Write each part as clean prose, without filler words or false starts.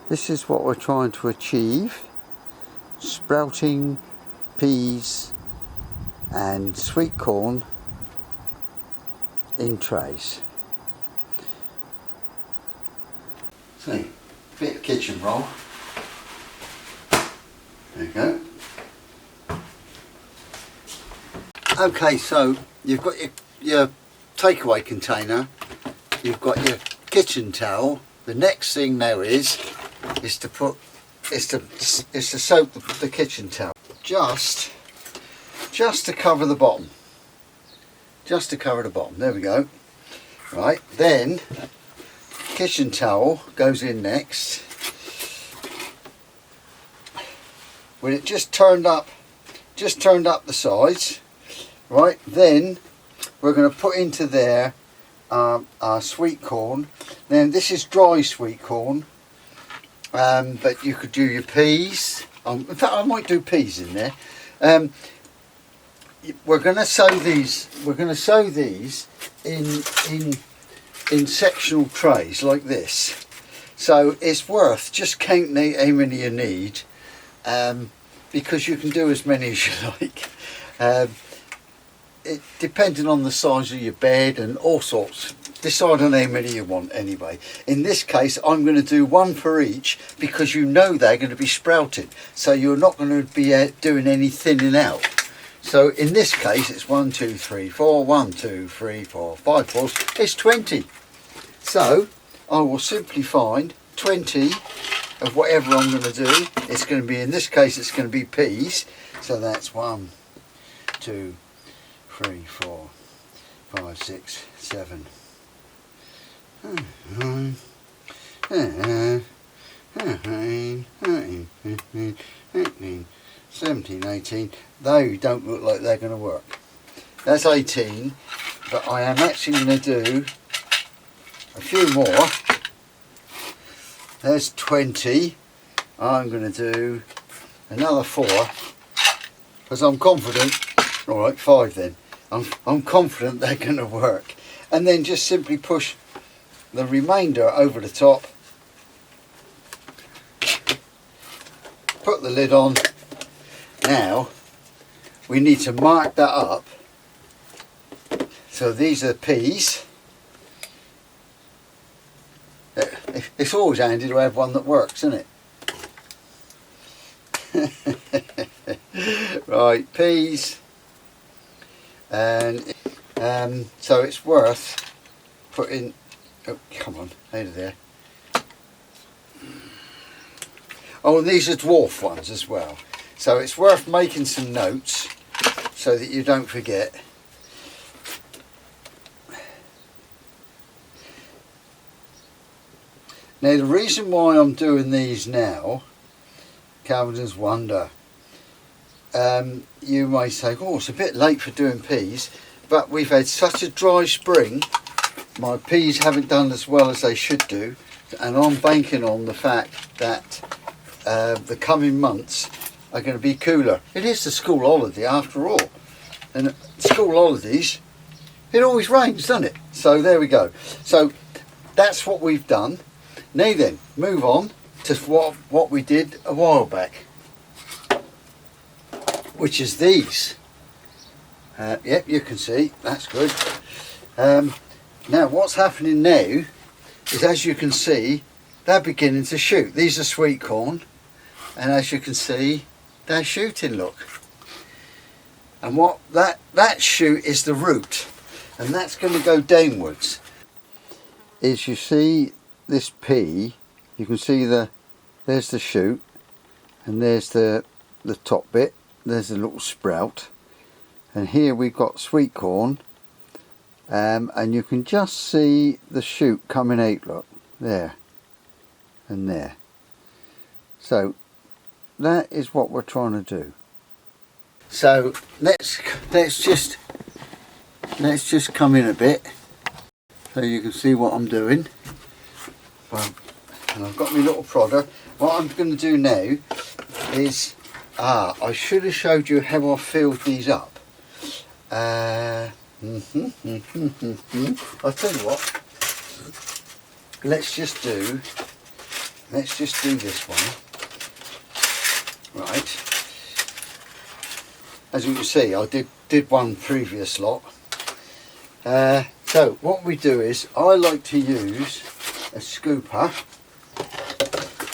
This is what we're trying to achieve: sprouting peas and sweet corn in trays. So, bit of kitchen roll. There you go. Okay, so you've got your takeaway container, you've got your kitchen towel. The next thing now is to soak the kitchen towel just to cover the bottom. Just to cover the bottom. There we go. Right, then kitchen towel goes in next. When it just turned up the sides, right, then we're going to put into there our sweet corn. Now this is dry sweet corn, but you could do your peas. In fact, I might do peas in there. We're going to sow these. We're going to sow these in sectional trays like this. So it's worth just counting how many you need, because you can do as many as you like. It depending on the size of your bed and all sorts. Decide on how many you want anyway. In this case, I'm going to do one for each, because you know they're going to be sprouted, so you're not going to be doing any thinning out. So in this case, it's 1, 2, 3, 4, 1, 2, 3, 4, 5 balls. It's 20. So I will simply find 20 of whatever I'm going to do. It's going to be, in this case, it's going to be peas. So that's 1, 2, 3, 4, 5, 6, 7, 9, 18, 17, 18. They don't look like they're going to work. That's 18, but I am actually going to do a few more. There's 20. I'm going to do another 4, because I'm confident. All right, 5 then. I'm confident they're going to work. And then just simply push the remainder over the top. Put the lid on. Now we need to mark that up. So these are peas. It's always handy to have one that works, isn't it? Right, peas. And so it's worth putting, oh come on, out of there. Oh, and these are dwarf ones as well. So it's worth making some notes so that you don't forget. Now the reason why I'm doing these now, Calvin's wonder, you may say, oh, it's a bit late for doing peas, but we've had such a dry spring, my peas haven't done as well as they should do, and I'm banking on the fact that the coming months are going to be cooler. It is the school holiday after all, and school holidays, it always rains, doesn't it? So there we go. So that's what we've done. Now then, move on to what we did a while back, which is these. Yep, you can see, that's good. Now what's happening now is, as you can see, they're beginning to shoot. These are sweet corn, and as you can see, they're shooting, look. And what that shoot is the root, and that's going to go downwards. As you see this pea, you can see there's the shoot, and there's the top bit, there's the little sprout, and here we've got sweet corn, and you can just see the shoot coming out, look, there and there. So that is what we're trying to do. So let's just come in a bit so you can see what I'm doing. And I've got my little prodder. What I'm going to do now is, I should have showed you how I filled these up. I'll tell you what, let's just do let's just do this one. Right. As you can see, I did one previous lot. So what we do is, I like to use a scooper,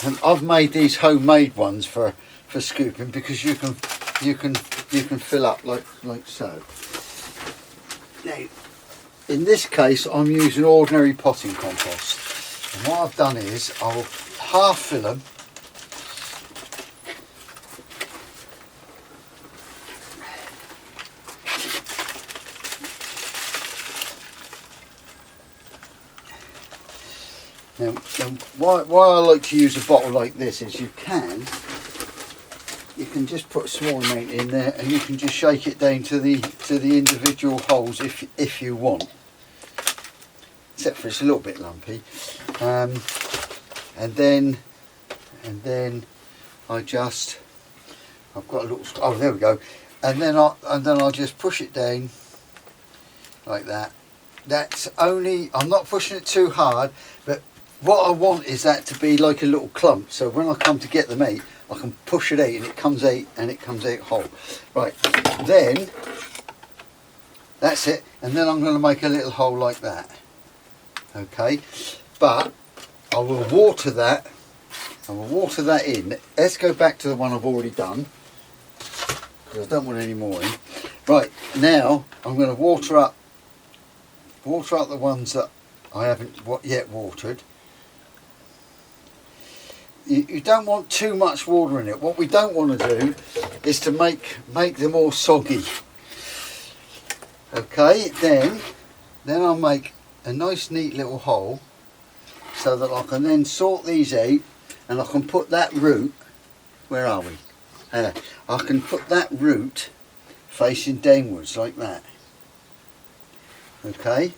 and I've made these homemade ones for scooping, because you can fill up like so. Now, in this case, I'm using ordinary potting compost, and what I've done is I'll half fill them. Now, why I like to use a bottle like this is you can just put a small amount in there, and you can just shake it down to the individual holes if you want. Except for it's a little bit lumpy, and then I've got a little, oh there we go, and then I'll just push it down like that. That's only, I'm not pushing it too hard, but what I want is that to be like a little clump, so when I come to get the meat, I can push it out and it comes out whole. Right, then that's it, and then I'm going to make a little hole like that. Okay, but I will water that. In. Let's go back to the one I've already done, because I don't want any more in. Right, now I'm going to water up the ones that I haven't yet watered. You don't want too much water in it. What we don't want to do is to make them all soggy. Okay, then I'll make a nice neat little hole, so that I can then sort these out, and I can put that root, where are we? I can put that root facing downwards like that. Okay.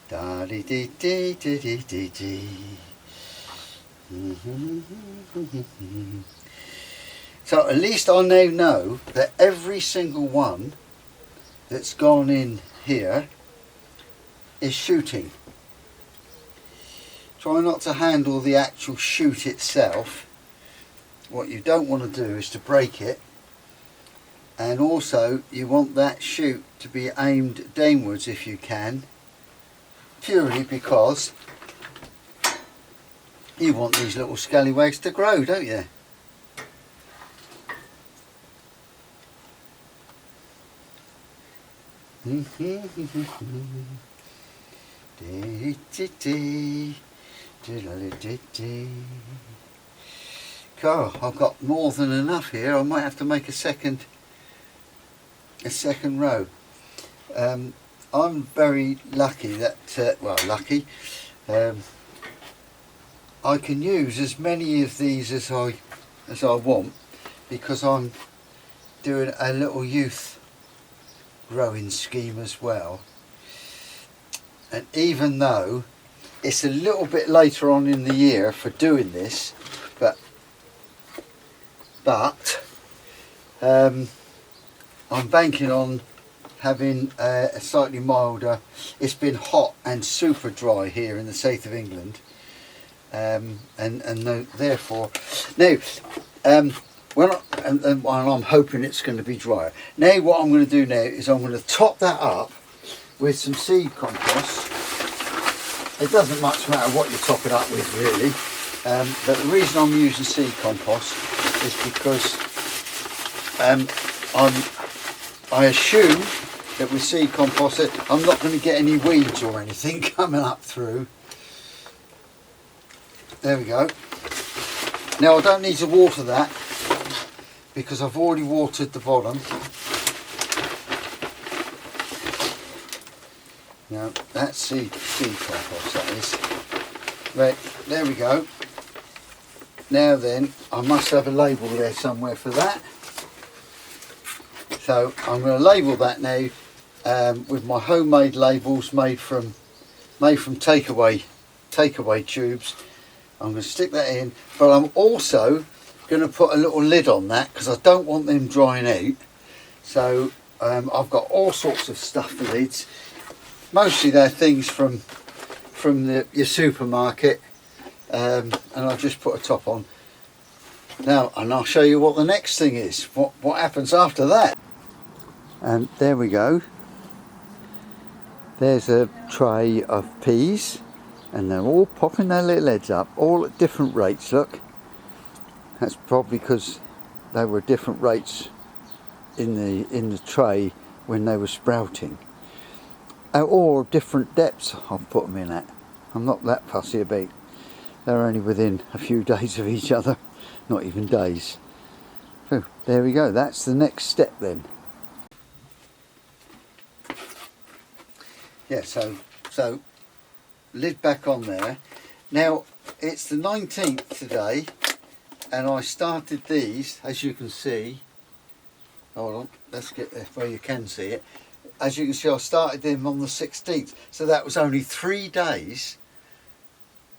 Da dee dee dee dee dee dee dee. So at least I now know that every single one that's gone in here is shooting. Try not to handle the actual shoot itself. What you don't want to do is to break it, and also you want that shoot to be aimed downwards if you can, purely because you want these little scallywags to grow, don't you? God, I've got more than enough here. I might have to make a second row. I'm very lucky that, I can use as many of these as I want, because I'm doing a little youth growing scheme as well. And even though it's a little bit later on in the year for doing this, but I'm banking on having a slightly milder. It's been hot and super dry here in the south of England, and therefore now and I'm hoping it's going to be drier. Now what I'm going to do now is I'm going to top that up with some seed compost. It doesn't much matter what you top it up with really, but the reason I'm using seed compost is because I assume that with seed compost I'm not going to get any weeds or anything coming up through. There we go. Now I don't need to water that, because I've already watered the bottom. Now that's seed compost, that is. Right, there we go. Now then, I must have a label there somewhere for that. So I'm going to label that now with my homemade labels made from takeaway tubes. I'm going to stick that in, but I'm also going to put a little lid on that, because I don't want them drying out. So I've got all sorts of stuff for lids. Mostly they're things from from your supermarket, and I'll just put a top on now, and I'll show you what the next thing is, what happens after that. And there we go, there's a tray of peas, and they're all popping their little heads up, all at different rates. Look, that's probably because they were different rates in the tray when they were sprouting, or different depths I've put them in at. I'm not that fussy about. They're only within a few days of each other, not even days. So there we go, that's the next step then. Yeah, so lid back on there. Now it's the 19th today, and I started these, as you can see. Hold on, let's get there where you can see it. As you can see, I started them on the 16th, so that was only 3 days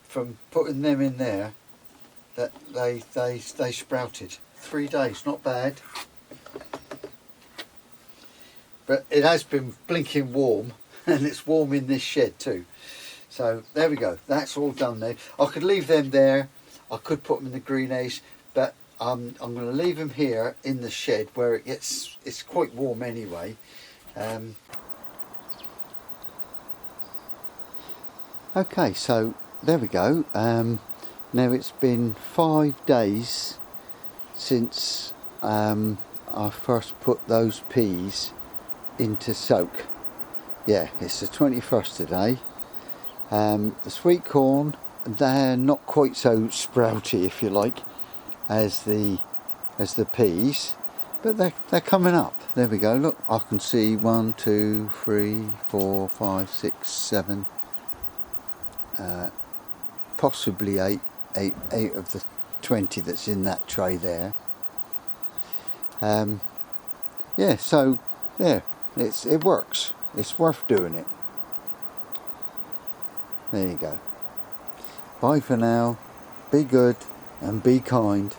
from putting them in there that they sprouted. 3 days, not bad. But it has been blinking warm, and it's warm in this shed too. So there we go, that's all done there. I could leave them there, I could put them in the greenhouse, but I'm going to leave them here in the shed where it's quite warm anyway. Okay, so there we go. Now it's been 5 days since I first put those peas into soak. Yeah, it's the 21st today. The sweet corn, they're not quite so sprouty, if you like, as the peas, but they're coming up. There we go, look, I can see 1, 2, 3, 4, 5, 6, 7, possibly eight of the 20 that's in that tray there. Yeah, so there, it works. It's worth doing it. There you go. Bye for now. Be good and be kind.